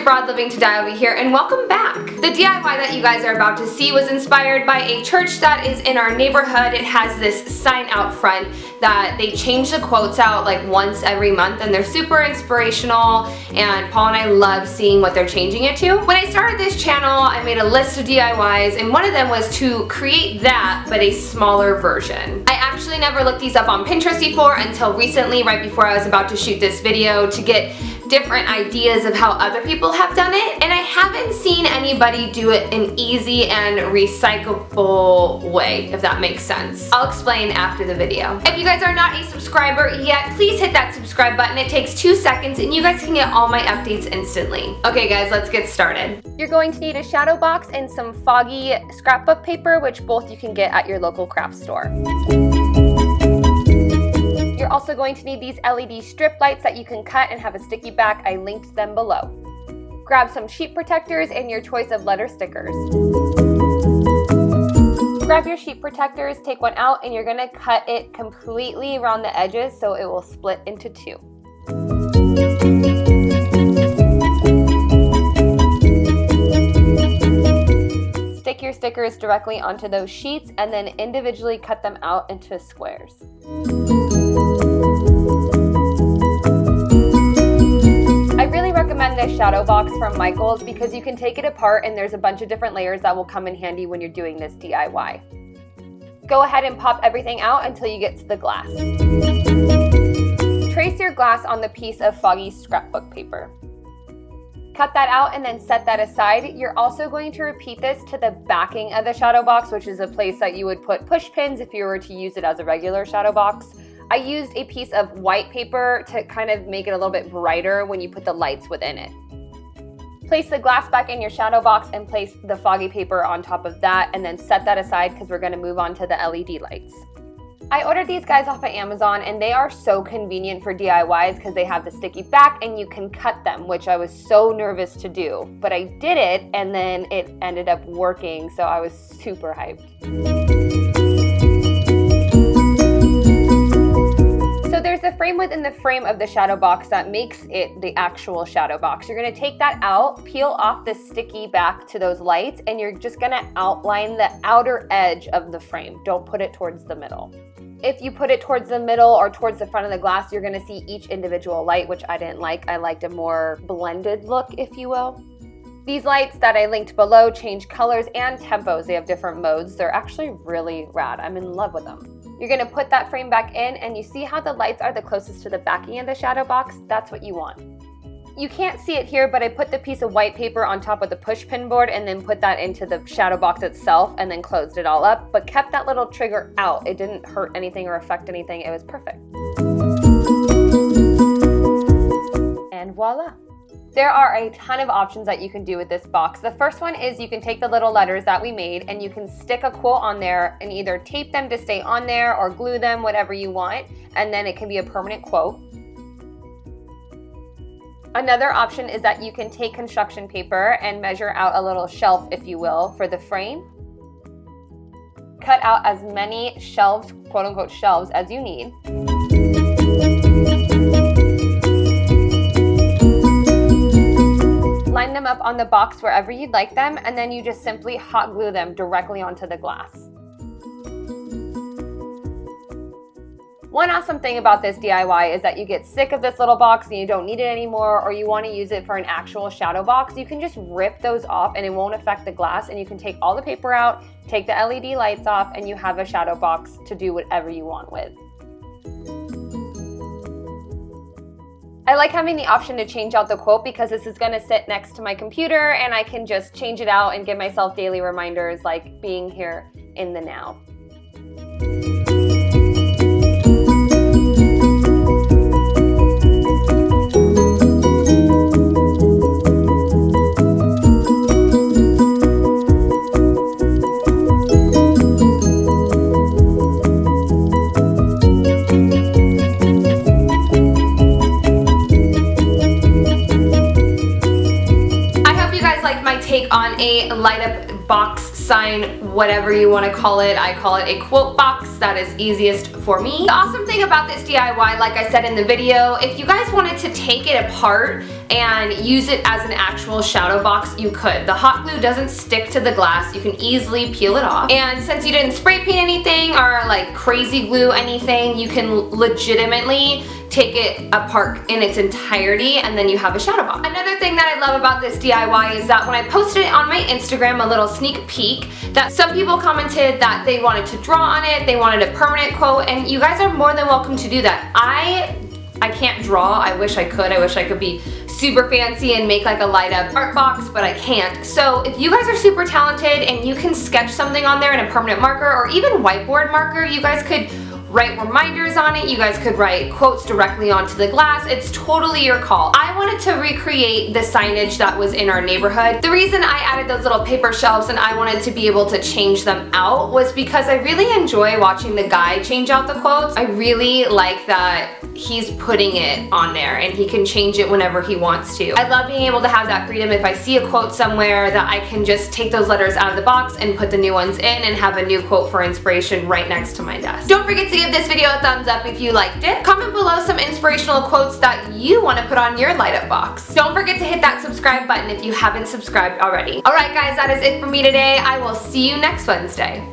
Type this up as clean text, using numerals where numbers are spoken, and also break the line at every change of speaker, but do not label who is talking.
Broad Living to Die over here, and welcome back. The DIY that you guys are about to see was inspired by a church that is in our neighborhood. It has this sign out front that they change the quotes out like once every month, and they're super inspirational, and Paul and I love seeing what they're changing it to. When I started this channel, I made a list of DIYs, and one of them was to create that, but a smaller version. I actually never looked these up on Pinterest before until recently, right before I was about to shoot this video, to get different ideas of how other people have done it, and I haven't seen anybody do it an easy and recyclable way, if that makes sense. I'll explain after the video. If you guys are not a subscriber yet, please hit that subscribe button. It takes 2 seconds and you guys can get all my updates instantly. Okay guys, let's get started. You're going to need a shadow box and some foggy scrapbook paper, which both you can get at your local craft store. You're also going to need these LED strip lights that you can cut and have a sticky back. I linked them below. Grab some sheet protectors and your choice of letter stickers. Grab your sheet protectors, take one out, and you're going to cut it completely around the edges so it will split into 2. Stick your stickers directly onto those sheets and then individually cut them out into squares. I really recommend this shadow box from Michaels because you can take it apart and there's a bunch of different layers that will come in handy when you're doing this DIY. Go ahead and pop everything out until you get to the glass. Trace your glass on the piece of foggy scrapbook paper. Cut that out and then set that aside. You're also going to repeat this to the backing of the shadow box, which is a place that you would put push pins if you were to use it as a regular shadow box. I used a piece of white paper to kind of make it a little bit brighter when you put the lights within it. Place the glass back in your shadow box and place the foggy paper on top of that, and then set that aside because we're going to move on to the LED lights. I ordered these guys off of Amazon and they are so convenient for DIYs because they have the sticky back and you can cut them, which I was so nervous to do. But I did it and then it ended up working, so I was super hyped. So there's a frame within the frame of the shadow box that makes it the actual shadow box. You're going to take that out, peel off the sticky back to those lights, and you're just going to outline the outer edge of the frame. Don't put it towards the middle. If you put it towards the middle or towards the front of the glass, you're going to see each individual light, which I didn't like. I liked a more blended look, if you will. These lights that I linked below change colors and tempos. They have different modes. They're actually really rad. I'm in love with them. You're going to put that frame back in, and you see how the lights are the closest to the backing of the shadow box? That's what you want. You can't see it here, but I put the piece of white paper on top of the pushpin board and then put that into the shadow box itself and then closed it all up, but kept that little trigger out. It didn't hurt anything or affect anything. It was perfect. And voila. There are a ton of options that you can do with this box. The first one is you can take the little letters that we made and you can stick a quote on there and either tape them to stay on there or glue them, whatever you want, and then it can be a permanent quote. Another option is that you can take construction paper and measure out a little shelf, if you will, for the frame. Cut out as many shelves, quote unquote shelves, as you need. Line them up on the box wherever you'd like them, and then you just simply hot glue them directly onto the glass. One awesome thing about this DIY is that you get sick of this little box and you don't need it anymore, or you want to use it for an actual shadow box. You can just rip those off and it won't affect the glass, and you can take all the paper out, take the LED lights off, and you have a shadow box to do whatever you want with. I like having the option to change out the quote because this is going to sit next to my computer and I can just change it out and give myself daily reminders, like being here in the now. On a light up box, sign, whatever you want to call it. I call it a quote box. That is easiest for me. The awesome thing about this DIY, like I said in the video, if you guys wanted to take it apart and use it as an actual shadow box, you could. The hot glue doesn't stick to the glass. You can easily peel it off. And since you didn't spray paint anything or like crazy glue anything, you can legitimately take it apart in its entirety and then you have a shadow box. Another thing that I love about this DIY is that when I posted it on my Instagram, a little sneak peek, that some people commented that they wanted to draw on it, they wanted a permanent quote, and you guys are more than welcome to do that. I can't draw. I wish I could. I wish I could be super fancy and make like a light up art box, but I can't. So if you guys are super talented and you can sketch something on there in a permanent marker or even whiteboard marker, you guys could write reminders on it, you guys could write quotes directly onto the glass. It's totally your call. I wanted to recreate the signage that was in our neighborhood. The reason I added those little paper shelves and I wanted to be able to change them out was because I really enjoy watching the guy change out the quotes. I really like that he's putting it on there and he can change it whenever he wants to. I love being able to have that freedom if I see a quote somewhere that I can just take those letters out of the box and put the new ones in and have a new quote for inspiration right next to my desk. Don't forget to give this video a thumbs up if you liked it. Comment below some inspirational quotes that you want to put on your light up box. Don't forget to hit that subscribe button if you haven't subscribed already. Alright guys, that is it for me today. I will see you next Wednesday.